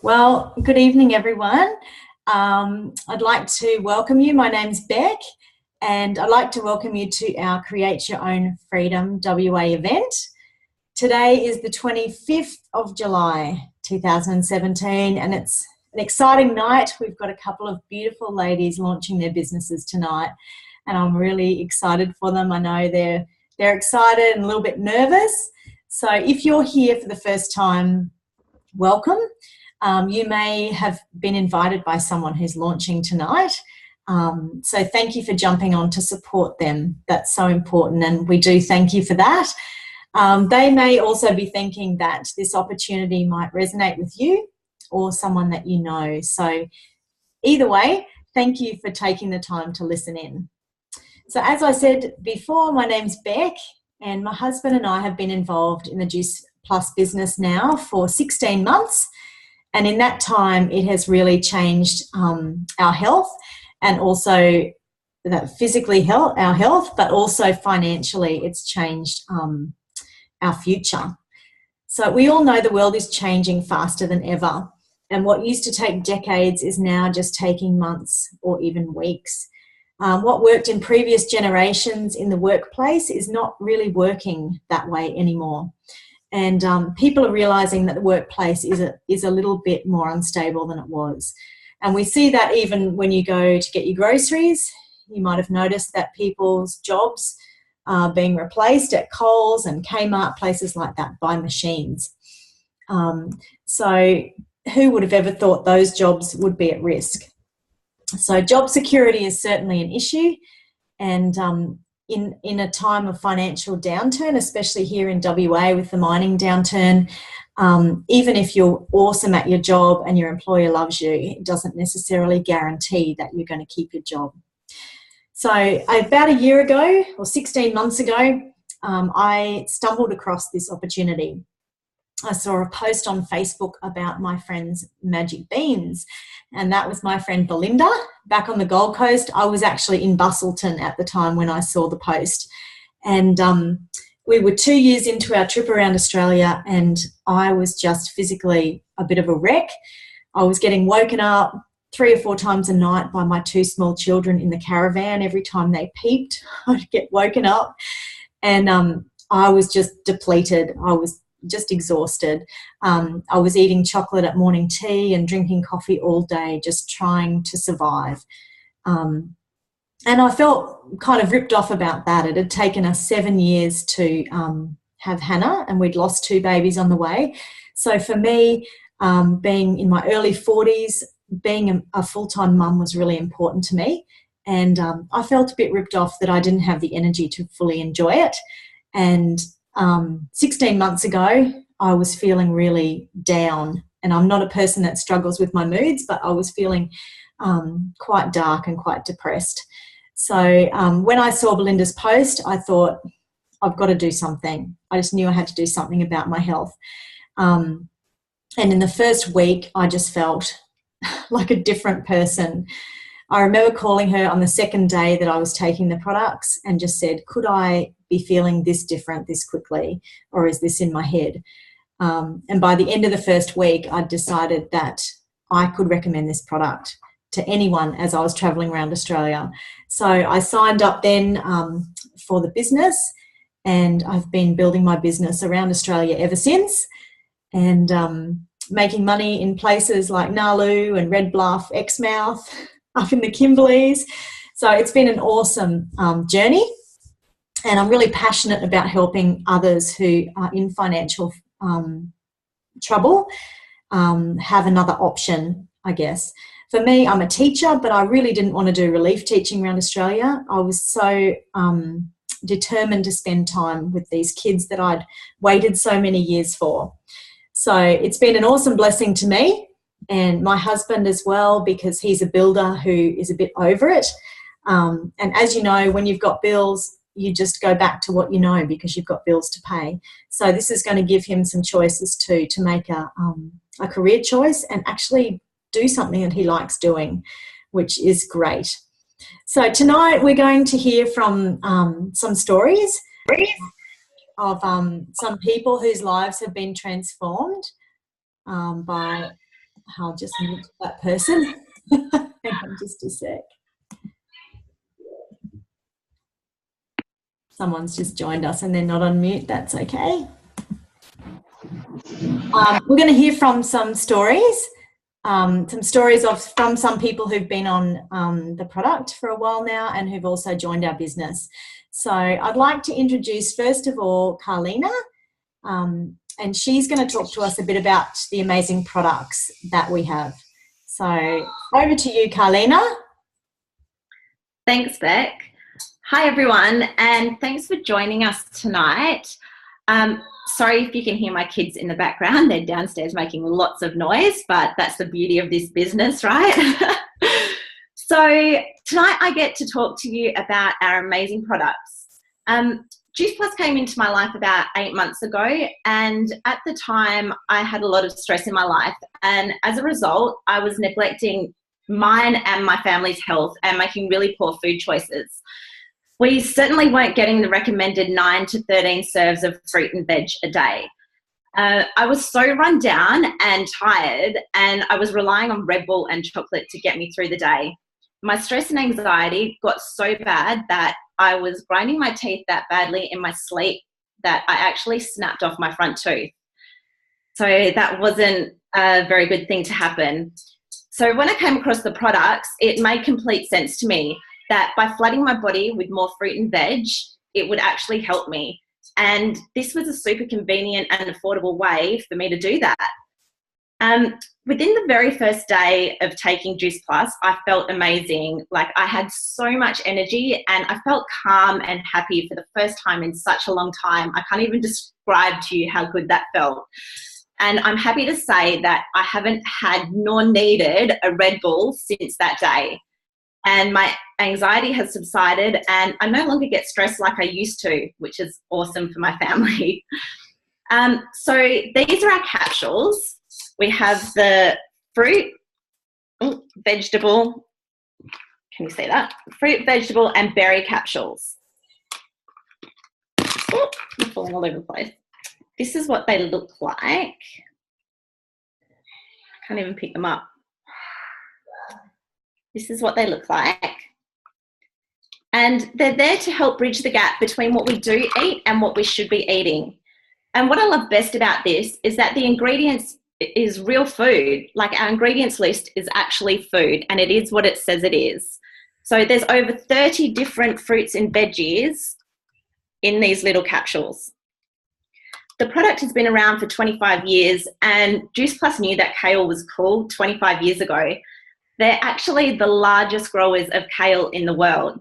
Well, good evening, everyone. I'd like to welcome you. My name's Beck, and I'd like to welcome you to our Create Your Own Freedom WA event. Today is the 25th of July, 2017, and it's an exciting night. We've got a couple of beautiful ladies launching their businesses tonight, and I'm really excited for them. I know they're excited and a little bit nervous. So if you're here for the first time, welcome. You may have been invited by someone who's launching tonight. So thank you for jumping on to support them. That's so important, and we do thank you for that. They may also be thinking that this opportunity might resonate with you or someone that you know. So either way, thank you for taking the time to listen in. So as I said before, my name's Beck, and my husband and I have been involved in the Juice Plus business now for 16 months. And in that time, it has really changed our health, and also that physically our health, but also financially, it's changed our future. So we all know the world is changing faster than ever. And what used to take decades is now just taking months or even weeks. What worked in previous generations in the workplace is not really working that way anymore. And people are realising that the workplace is a little bit more unstable than it was. And we see that even when you go to get your groceries. You might have noticed that people's jobs are being replaced at Coles and Kmart, places like that, by machines. So who would have ever thought those jobs would be at risk? So job security is certainly an issue. And in a time of financial downturn, especially here in WA with the mining downturn, even if you're awesome at your job and your employer loves you, it doesn't necessarily guarantee that you're going to keep your job. So about a year ago or 16 months ago, I stumbled across this opportunity. I saw a post on Facebook about my friend's Magic Beans, and that was my friend Belinda back on the Gold Coast. I was actually in Busselton at the time when I saw the post, and we were 2 years into our trip around Australia, and I was just physically a bit of a wreck. I was getting woken up 3 or 4 times a night by my 2 small children in the caravan. Every time they peeped, I'd get woken up, and I was just depleted. I was just exhausted. I was eating chocolate at morning tea and drinking coffee all day, just trying to survive. And I felt kind of ripped off about that. It had taken us 7 years to have Hannah, and we'd lost 2 babies on the way. So for me, being in my early 40s, being a full-time mum was really important to me. And I felt a bit ripped off that I didn't have the energy to fully enjoy it. And 16 months ago, I was feeling really down, and I'm not a person that struggles with my moods, but I was feeling quite dark and quite depressed. So when I saw Belinda's post, I thought, I've got to do something. I just knew I had to do something about my health. And in the first week, I just felt like a different person. I remember calling her on the second day that I was taking the products and just said, could I be feeling this different this quickly, or is this in my head? And by the end of the first week, I decided that I could recommend this product to anyone as I was traveling around Australia. So I signed up then for the business, and I've been building my business around Australia ever since, and making money in places like Nalu and Red Bluff, Exmouth, up in the Kimberleys. So it's been an awesome journey, and I'm really passionate about helping others who are in financial trouble have another option, I guess. For me, I'm a teacher, but I really didn't want to do relief teaching around Australia. I was so determined to spend time with these kids that I'd waited so many years for. So it's been an awesome blessing to me, and my husband as well, because he's a builder who is a bit over it. And as you know, when you've got bills, you just go back to what you know because you've got bills to pay. So this is going to give him some choices too, to make a career choice and actually do something that he likes doing, which is great. So tonight we're going to hear from some stories of some people whose lives have been transformed by I'll just mute that person. Hang on just a sec. Someone's just joined us and they're not on mute. That's okay. We're going to hear from some stories from some people who've been on the product for a while now and who've also joined our business. So I'd like to introduce, first of all, Carlina, and she's going to talk to us a bit about the amazing products that we have. So over to you, Carlina. Thanks, Beck. Hi, everyone, and thanks for joining us tonight. Sorry if you can hear my kids in the background. They're downstairs making lots of noise, but that's the beauty of this business, right? So tonight I get to talk to you about our amazing products. Juice Plus came into my life about 8 months ago, and at the time I had a lot of stress in my life, and as a result I was neglecting mine and my family's health and making really poor food choices. We certainly weren't getting the recommended 9 to 13 serves of fruit and veg a day. I was so run down and tired, and I was relying on Red Bull and chocolate to get me through the day. My stress and anxiety got so bad that I was grinding my teeth that badly in my sleep that I actually snapped off my front tooth. So that wasn't a very good thing to happen. So when I came across the products, it made complete sense to me that by flooding my body with more fruit and veg, it would actually help me. And this was a super convenient and affordable way for me to do that. Within the very first day of taking Juice Plus, I felt amazing. Like, I had so much energy and I felt calm and happy for the first time in such a long time. I can't even describe to you how good that felt. And I'm happy to say that I haven't had nor needed a Red Bull since that day. And my anxiety has subsided and I no longer get stressed like I used to, which is awesome for my family. So these are our capsules. We have the fruit, vegetable, can you see that? Fruit, vegetable and berry capsules. Oh, I'm falling all over the place. This is what they look like. I can't even pick them up. This is what they look like. And they're there to help bridge the gap between what we do eat and what we should be eating. And what I love best about this is that the ingredients is real food. Like, our ingredients list is actually food and it is what it says it is. So there's over 30 different fruits and veggies in these little capsules. The product has been around for 25 years and Juice Plus knew that kale was cool 25 years ago. They're actually the largest growers of kale in the world.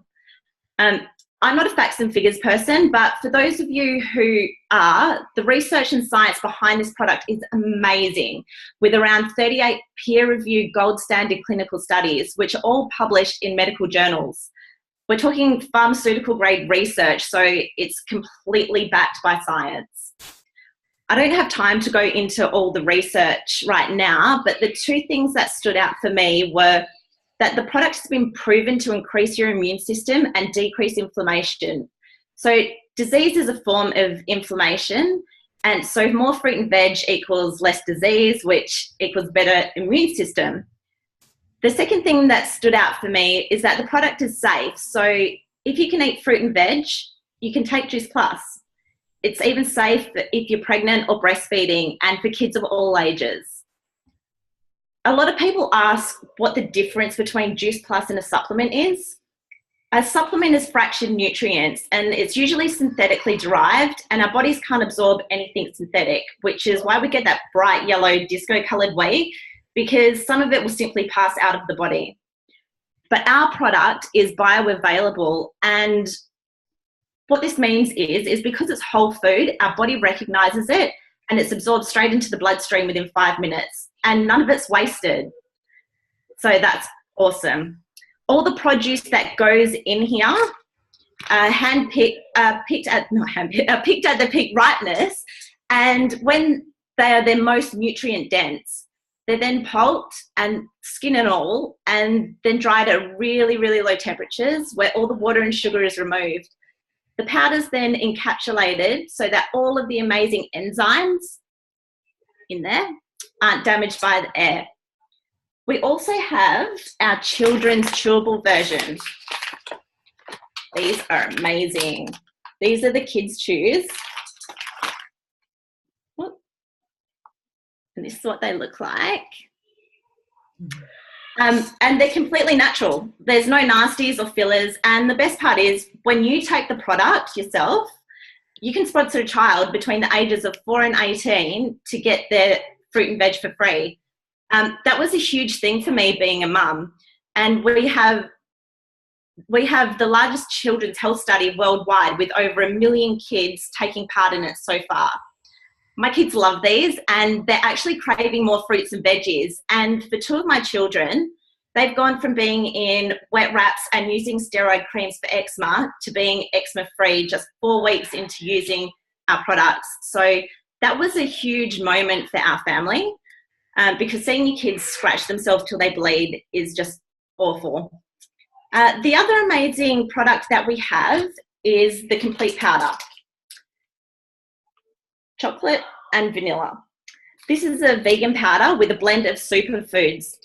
I'm not a facts and figures person, but for those of you who are, the research and science behind this product is amazing, with around 38 peer-reviewed gold standard clinical studies, which are all published in medical journals. We're talking pharmaceutical grade research, so it's completely backed by science. I don't have time to go into all the research right now, but the two things that stood out for me were that the product has been proven to increase your immune system and decrease inflammation. So disease is a form of inflammation, and so more fruit and veg equals less disease, which equals better immune system. The second thing that stood out for me is that the product is safe. So if you can eat fruit and veg, you can take Juice Plus. It's even safe if you're pregnant or breastfeeding and for kids of all ages. A lot of people ask what the difference between Juice Plus and a supplement is. A supplement is fractured nutrients and it's usually synthetically derived, and our bodies can't absorb anything synthetic, which is why we get that bright yellow disco coloured whey, because some of it will simply pass out of the body. But our product is bioavailable, and what this means is because it's whole food, our body recognises it and it's absorbed straight into the bloodstream within 5 minutes, and none of it's wasted. So that's awesome. All the produce that goes in here are picked at the peak ripeness, and when they are their most nutrient dense, they're then pulped and skin and all, and then dried at really, really low temperatures where all the water and sugar is removed. The powder's then encapsulated so that all of the amazing enzymes in there aren't damaged by the air. We also have our children's chewable version. These are amazing. These are the kids' chews. And this is what they look like. And they're completely natural. There's no nasties or fillers. And the best part is when you take the product yourself, you can sponsor a child between the ages of 4 and 18 to get their fruit and veg for free. That was a huge thing for me being a mum. And we have the largest children's health study worldwide with over 1 million kids taking part in it so far. My kids love these and they're actually craving more fruits and veggies. And for 2 of my children, they've gone from being in wet wraps and using steroid creams for eczema to being eczema free just 4 weeks into using our products. So that was a huge moment for our family because seeing your kids scratch themselves till they bleed is just awful. The other amazing product that we have is the Complete Powder. Chocolate and vanilla. This is a vegan powder with a blend of superfoods,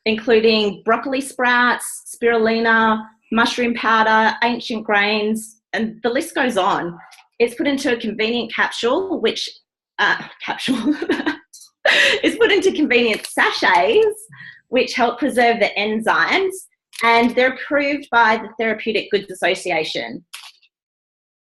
including broccoli sprouts, spirulina, mushroom powder, ancient grains, and the list goes on. It's put into a convenient capsule, which is put into convenient sachets, which help preserve the enzymes, and they're approved by the Therapeutic Goods Association.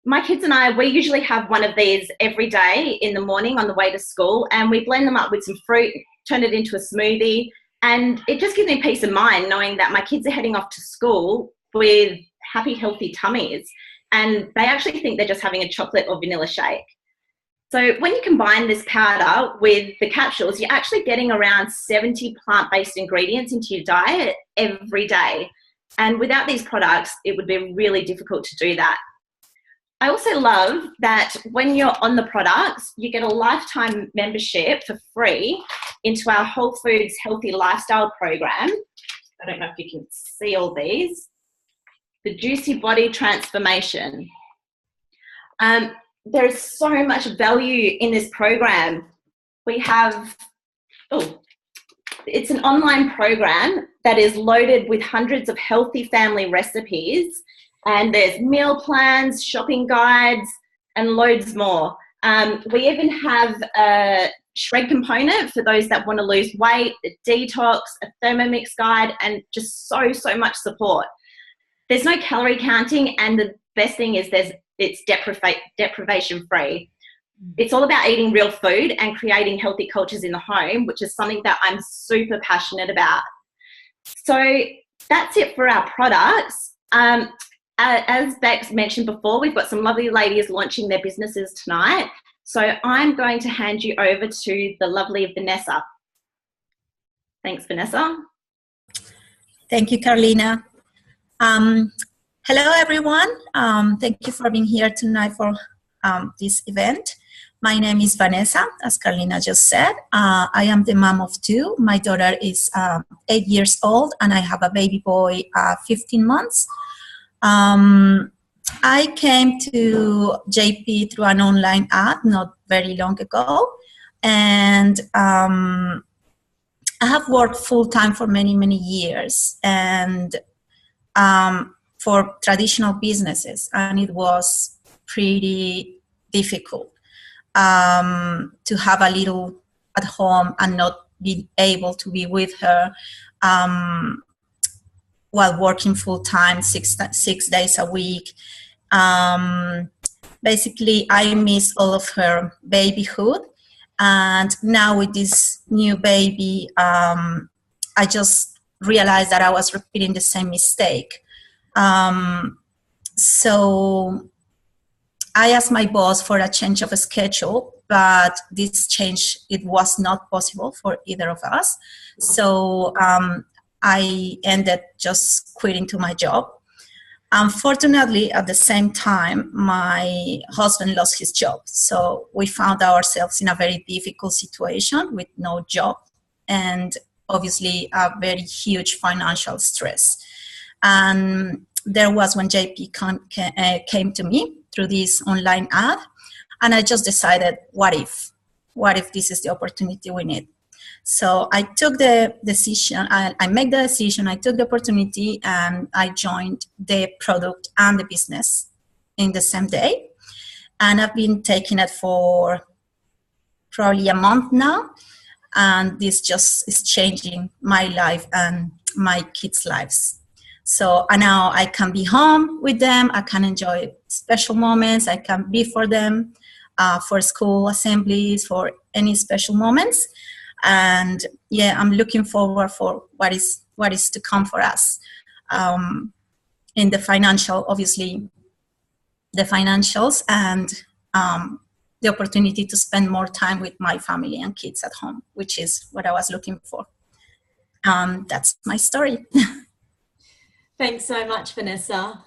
My kids and I, we usually have one of these every day in the morning on the way to school, and we blend them up with some fruit, turn it into a smoothie, and it just gives me peace of mind knowing that my kids are heading off to school with happy, healthy tummies, and they actually think they're just having a chocolate or vanilla shake. So when you combine this powder with the capsules, you're actually getting around 70 plant-based ingredients into your diet every day. And without these products, it would be really difficult to do that. I also love that when you're on the products, you get a lifetime membership for free into our Whole Foods Healthy Lifestyle program. I don't know if you can see all these. The Juicy Body Transformation. There's so much value in this program. We have, it's an online program that is loaded with hundreds of healthy family recipes, and there's meal plans, shopping guides, and loads more. We even have a shred component for those that want to lose weight, a detox, a Thermomix guide, and just so much support. There's no calorie counting, and the best thing is it's deprivation free. It's all about eating real food and creating healthy cultures in the home, which is something that I'm super passionate about. So that's it for our products. As Bex mentioned before, we've got some lovely ladies launching their businesses tonight. So I'm going to hand you over to the lovely Vanessa. Thanks, Vanessa. Thank you, Carolina. Hello, everyone. Thank you for being here tonight for this event. My name is Vanessa, as Carolina just said. I am the mom of 2. My daughter is 8 years old, and I have a baby boy, 15 months. I came to JP through an online ad not very long ago, and I have worked full-time for many years, and for traditional businesses, and it was pretty difficult to have a little at home and not be able to be with her while working full-time, six days a week. Basically, I miss all of her babyhood, and now with this new baby, I just realized that I was repeating the same mistake. So I asked my boss for a change of a schedule, but this change, it was not possible for either of us. So I ended just quitting to my job. Unfortunately, at the same time, my husband lost his job. So we found ourselves in a very difficult situation with no job and obviously a very huge financial stress. And there was when JP came to me through this online ad, and I just decided, what if this is the opportunity we need? So I took the decision, I made the decision, I took the opportunity, and I joined the product and the business in the same day. And I've been taking it for probably a month now. And this just is changing my life and my kids' lives. So now I can be home with them. I can enjoy special moments. I can be for them, for school assemblies, for any special moments. And yeah, I'm looking forward for what is to come for us. In the financial, obviously, the financials and the opportunity to spend more time with my family and kids at home, which is what I was looking for. That's my story. Thanks so much, Vanessa.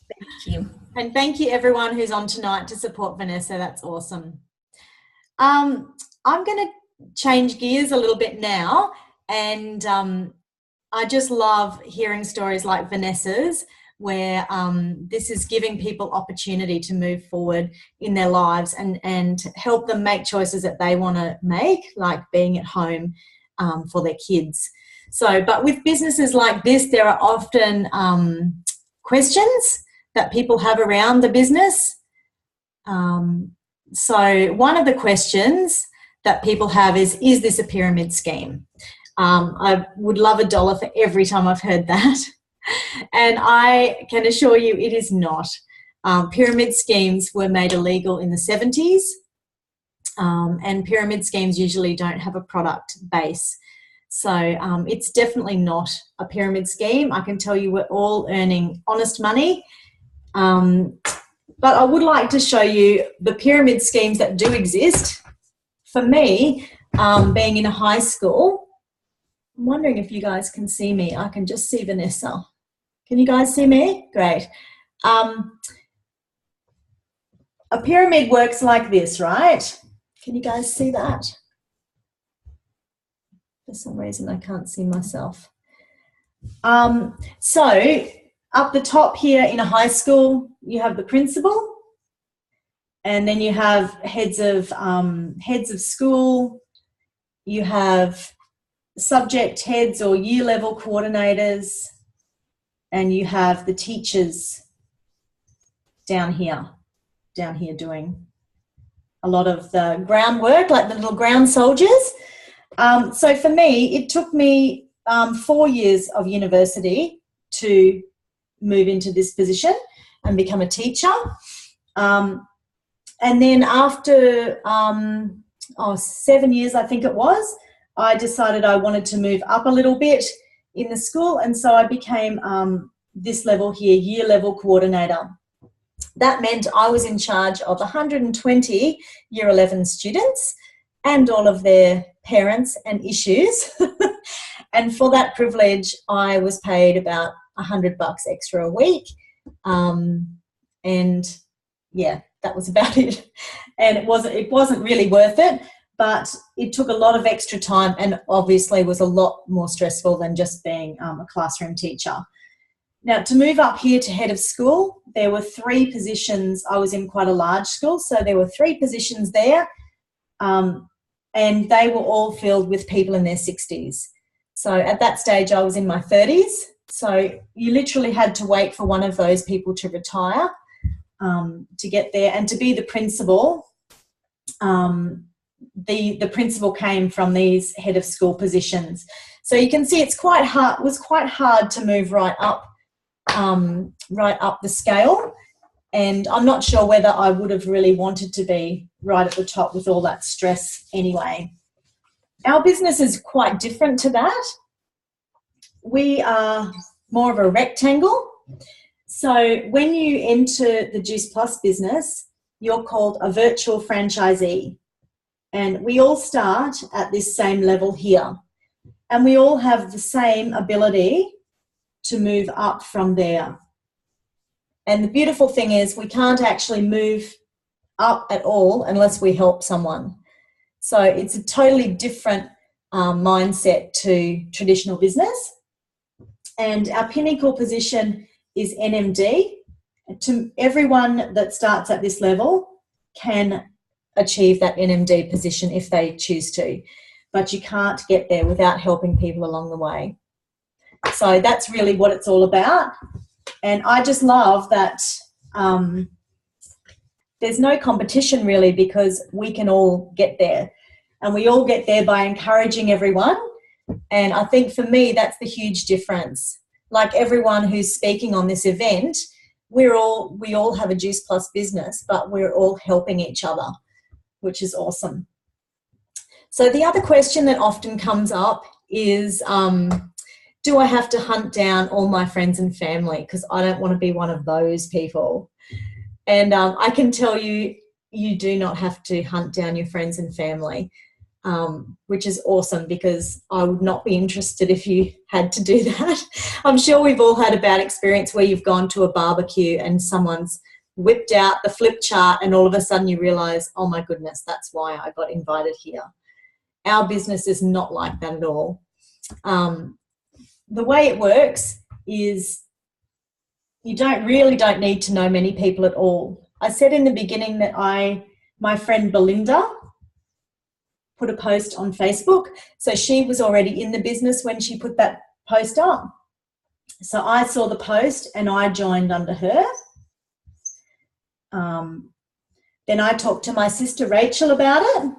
Thank you. And thank you everyone who's on tonight to support Vanessa. That's awesome. I'm going to change gears a little bit now. And I just love hearing stories like Vanessa's, where this is giving people opportunity to move forward in their lives and help them make choices that they want to make, like being at home for their kids. So, but with businesses like this, there are often questions that people have around the business. So one of the questions that people have is this a pyramid scheme? I would love $1 for every time I've heard that. And I can assure you it is not. Pyramid schemes were made illegal in the 70s, and pyramid schemes usually don't have a product base. So it's definitely not a pyramid scheme. I can tell you we're all earning honest money. But I would like to show you the pyramid schemes that do exist. For me, being in a high school, I'm wondering if you guys can see me. I can just see Vanessa. Can you guys see me? Great. A pyramid works like this, right? Can you guys see that? For some reason, I can't see myself. So up the top here in a high school, you have the principal, and then you have heads of school. You have subject heads or year level coordinators, and you have the teachers down here doing a lot of the groundwork, like the little ground soldiers. So for me, it took me 4 years of university to move into this position and become a teacher. And then after 7 years, I think it was, I decided I wanted to move up a little bit in the school. And so I became this level here, year level coordinator. That meant I was in charge of 120 year 11 students and all of their parents and issues. And for that privilege, I was paid about $100 extra a week. And yeah, that was about it. And it wasn't really worth it, but it took a lot of extra time and obviously was a lot more stressful than just being a classroom teacher. Now, to move up here to head of school, there were 3 positions. I was in quite a large school, so there were 3 positions there, and they were all filled with people in their 60s. So at that stage, I was in my 30s. So you literally had to wait for one of those people to retire to get there. And to be the principal, the principal came from these head of school positions. So you can see it was quite hard to move right up the scale. And I'm not sure whether I would have really wanted to be right at the top with all that stress anyway. Our business is quite different to that. We are more of a rectangle. So when you enter the Juice Plus business, you're called a virtual franchisee. And we all start at this same level here. And we all have the same ability to move up from there. And the beautiful thing is we can't actually move up at all unless we help someone. So it's a totally different mindset to traditional business. And our pinnacle position is NMD. To everyone that starts at this level can achieve that NMD position if they choose to. but you can't get there without helping people along the way. So that's really what it's all about. And I just love that there's no competition really, because we can all get there. And we all get there by encouraging everyone. And I think for me, that's the huge difference. Like everyone who's speaking on this event, we all have a Juice Plus business, but we're all helping each other, which is awesome. So the other question that often comes up is, do I have to hunt down all my friends and family? Because I don't want to be one of those people. And I can tell you, you do not have to hunt down your friends and family, which is awesome, because I would not be interested if you had to do that. I'm sure we've all had a bad experience where you've gone to a barbecue and someone's whipped out the flip chart and all of a sudden you realise, oh my goodness, that's why I got invited here. Our business is not like that at all. The way it works is you really don't need to know many people at all. I said in the beginning that my friend Belinda put a post on Facebook. So she was already in the business when she put that post up. So I saw the post and I joined under her. Then I talked to my sister Rachel about it.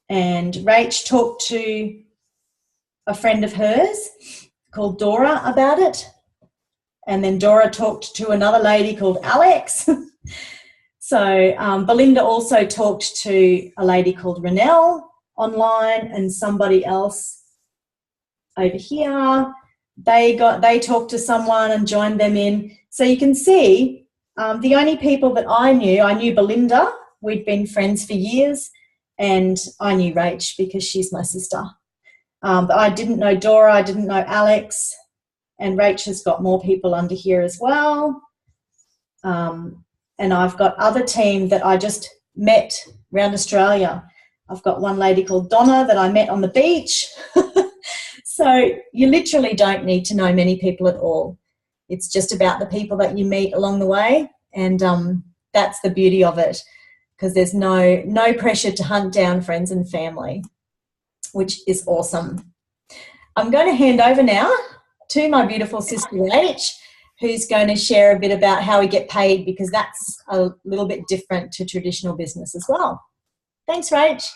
And Rach talked to a friend of hers called Dora about it. And then Dora talked to another lady called Alex. So Belinda also talked to a lady called Renelle online and somebody else over here. They talked to someone and joined them in. So you can see the only people that I knew Belinda. We'd been friends for years, and I knew Rach because she's my sister. But I didn't know Dora, I didn't know Alex, and Rach has got more people under here as well. And I've got other team that I just met around Australia. I've got one lady called Donna that I met on the beach. So you literally don't need to know many people at all. It's just about the people that you meet along the way, and that's the beauty of it, because there's no pressure to hunt down friends and family, which is awesome. I'm going to hand over now to my beautiful sister Rach, who's going to share a bit about how we get paid, because that's a little bit different to traditional business as well. Thanks, Rach.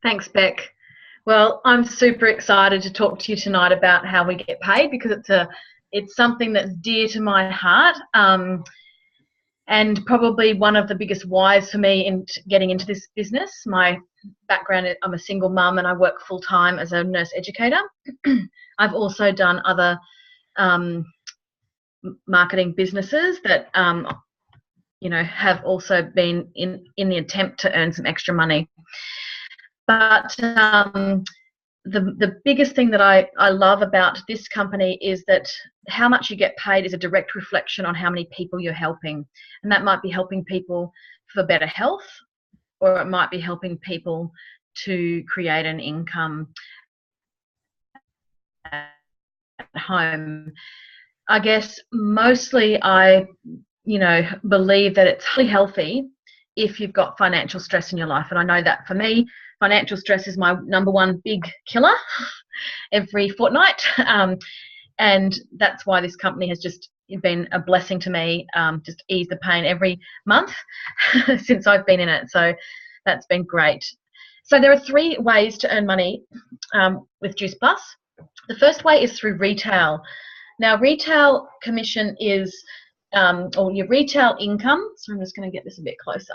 Thanks, Beck. Well, I'm super excited to talk to you tonight about how we get paid, because it's something that's dear to my heart, and probably one of the biggest whys for me in getting into this business. My background, I'm a single mum and I work full-time as a nurse educator. I've also done other marketing businesses that have also been in the attempt to earn some extra money. But the biggest thing that I love about this company is that how much you get paid is a direct reflection on how many people you're helping. And that might be helping people for better health, or it might be helping people to create an income at home. I guess mostly I believe that it's really healthy if you've got financial stress in your life. And I know that for me, financial stress is my number one big killer every fortnight. And that's why this company has just been a blessing to me, just ease the pain every month since I've been in it. So that's been great. So there are 3 ways to earn money with Juice Plus. The first way is through retail. Now, retail commission is, or your retail income. So I'm just going to get this a bit closer.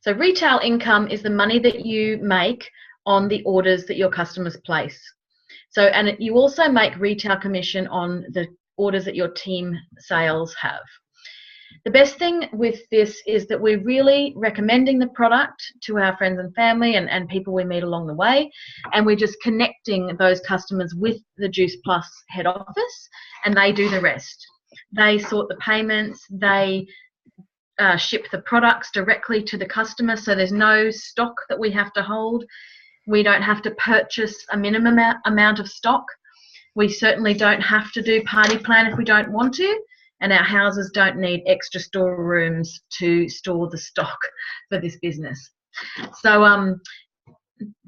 So retail income is the money that you make on the orders that your customers place. So, and you also make retail commission on the orders that your team sales have. The best thing with this is that we're really recommending the product to our friends and family and people we meet along the way, and we're just connecting those customers with the Juice Plus head office, and they do the rest. They sort the payments, they ship the products directly to the customer, so there's no stock that we have to hold. We don't have to purchase a minimum amount of stock. We certainly don't have to do party plan if we don't want to. and our houses don't need extra storerooms to store the stock for this business. So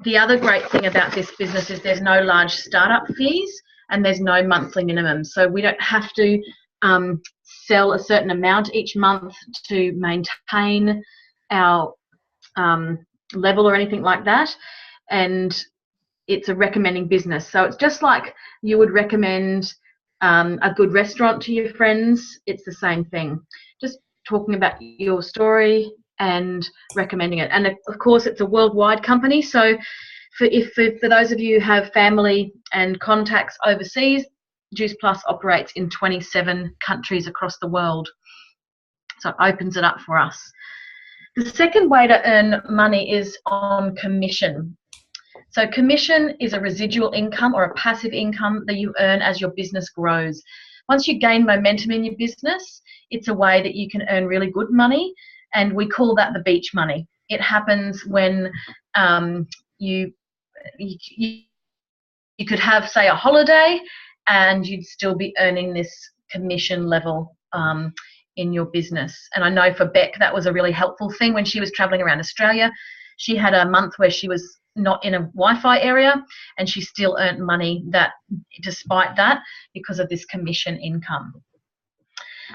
the other great thing about this business is there's no large startup fees and there's no monthly minimum. So we don't have to sell a certain amount each month to maintain our level or anything like that. And it's a recommending business. So it's just like you would recommend a good restaurant to your friends. It's the same thing. Just talking about your story and recommending it. And of course, it's a worldwide company. So for those of you who have family and contacts overseas, Juice Plus operates in 27 countries across the world. So it opens it up for us. The second way to earn money is on commission. So commission is a residual income or a passive income that you earn as your business grows. Once you gain momentum in your business, it's a way that you can earn really good money, and we call that the beach money. It happens when you could have, say, a holiday and you'd still be earning this commission level in your business. And I know for Beck that was a really helpful thing when she was traveling around Australia. She had a month where she was not in a Wi-Fi area and she still earned money despite that because of this commission income.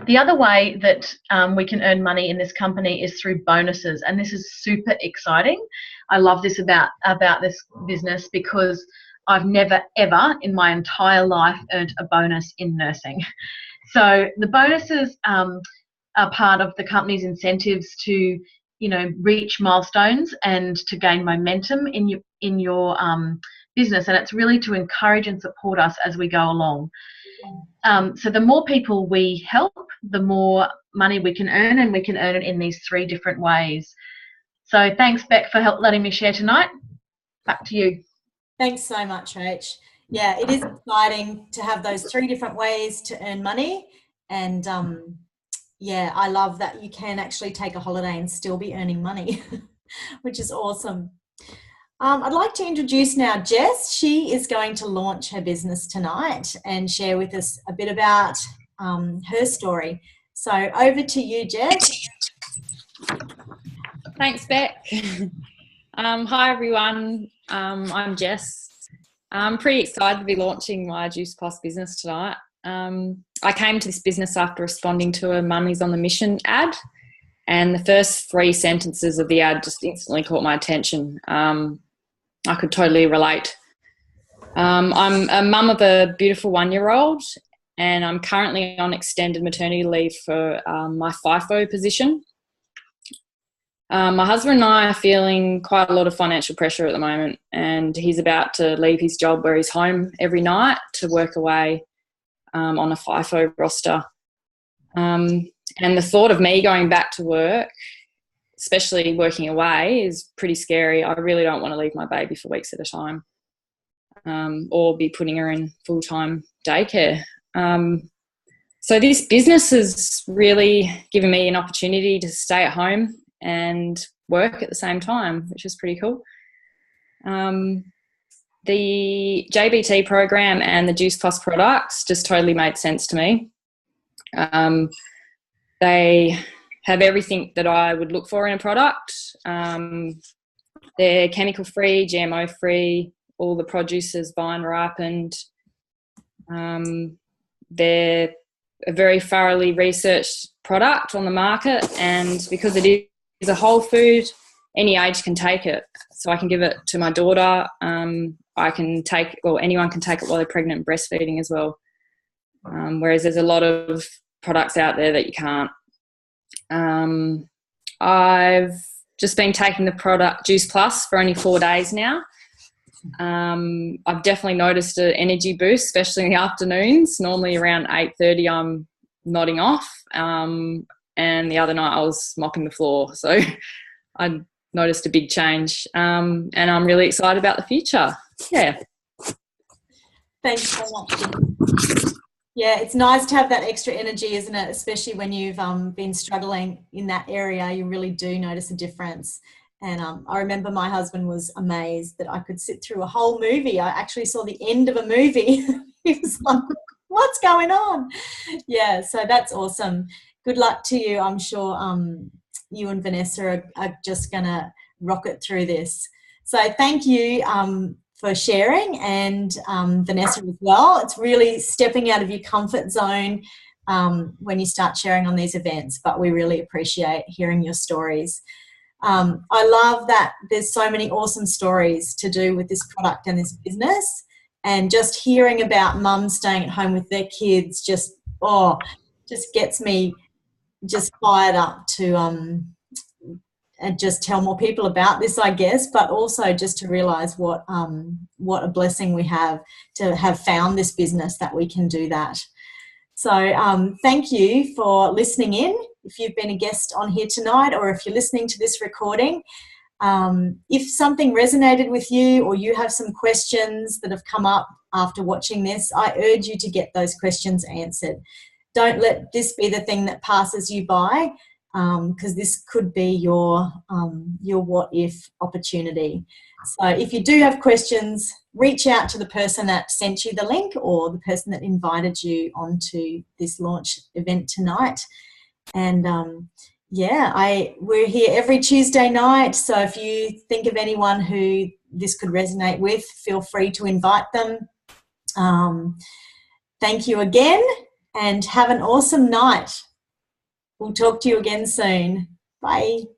The other way that we can earn money in this company is through bonuses, and this is super exciting. I love this about this business because I've never ever in my entire life earned a bonus in nursing. So the bonuses are part of the company's incentives to, reach milestones and to gain momentum in your business, and it's really to encourage and support us as we go along. So the more people we help, the more money we can earn, and we can earn it in these 3 different ways. So thanks, Beck, for letting me share tonight. Back to you. Thanks so much, Rach. Yeah, it is exciting to have those 3 different ways to earn money. And yeah, I love that you can actually take a holiday and still be earning money, which is awesome. I'd like to introduce now Jess. She is going to launch her business tonight and share with us a bit about her story. So over to you, Jess. Thanks, Beck. Hi, everyone. I'm Jess. I'm pretty excited to be launching my Juice Plus business tonight. I came to this business after responding to a Mummies on the Mission ad, and the first 3 sentences of the ad just instantly caught my attention. I could totally relate. I'm a mum of a beautiful 1-year-old, and I'm currently on extended maternity leave for my FIFO position. My husband and I are feeling quite a lot of financial pressure at the moment, and he's about to leave his job where he's home every night to work away on a FIFO roster. And the thought of me going back to work, especially working away, is pretty scary. I really don't want to leave my baby for weeks at a time or be putting her in full-time daycare. So this business has really given me an opportunity to stay at home and work at the same time, which is pretty cool. The JBT program and the Juice Plus products just totally made sense to me. They have everything that I would look for in a product. They're chemical-free, GMO-free, all the produce is vine ripened. They're a very thoroughly researched product on the market, and because it is a whole food, any age can take it. So I can give it to my daughter. Anyone can take it while they're pregnant and breastfeeding as well. Whereas there's a lot of products out there that you can't. I've just been taking the product Juice Plus for only 4 days now. I've definitely noticed an energy boost, especially in the afternoons. Normally around 8:30 I'm nodding off, and the other night I was mopping the floor. So I noticed a big change, and I'm really excited about the future. Yeah. Thanks so much. Yeah, it's nice to have that extra energy, isn't it? Especially when you've been struggling in that area, you really do notice a difference. And I remember my husband was amazed that I could sit through a whole movie. I actually saw the end of a movie. He was like, what's going on? Yeah, so that's awesome. Good luck to you. I'm sure you and Vanessa are just going to rock it through this. So thank you for sharing, and Vanessa as well. It's really stepping out of your comfort zone when you start sharing on these events, but we really appreciate hearing your stories. I love that there's so many awesome stories to do with this product and this business, and just hearing about mums staying at home with their kids just gets me just fired up to and just tell more people about this, I guess, but also just to realise what a blessing we have to have found this business that we can do that. So thank you for listening in. If you've been a guest on here tonight, or if you're listening to this recording, if something resonated with you, or you have some questions that have come up after watching this, I urge you to get those questions answered. Don't let this be the thing that passes you by, because this could be your what if opportunity. So if you do have questions, reach out to the person that sent you the link, or the person that invited you onto this launch event tonight. And we're here every Tuesday night, so if you think of anyone who this could resonate with, feel free to invite them. Thank you again, and have an awesome night. We'll talk to you again soon. Bye.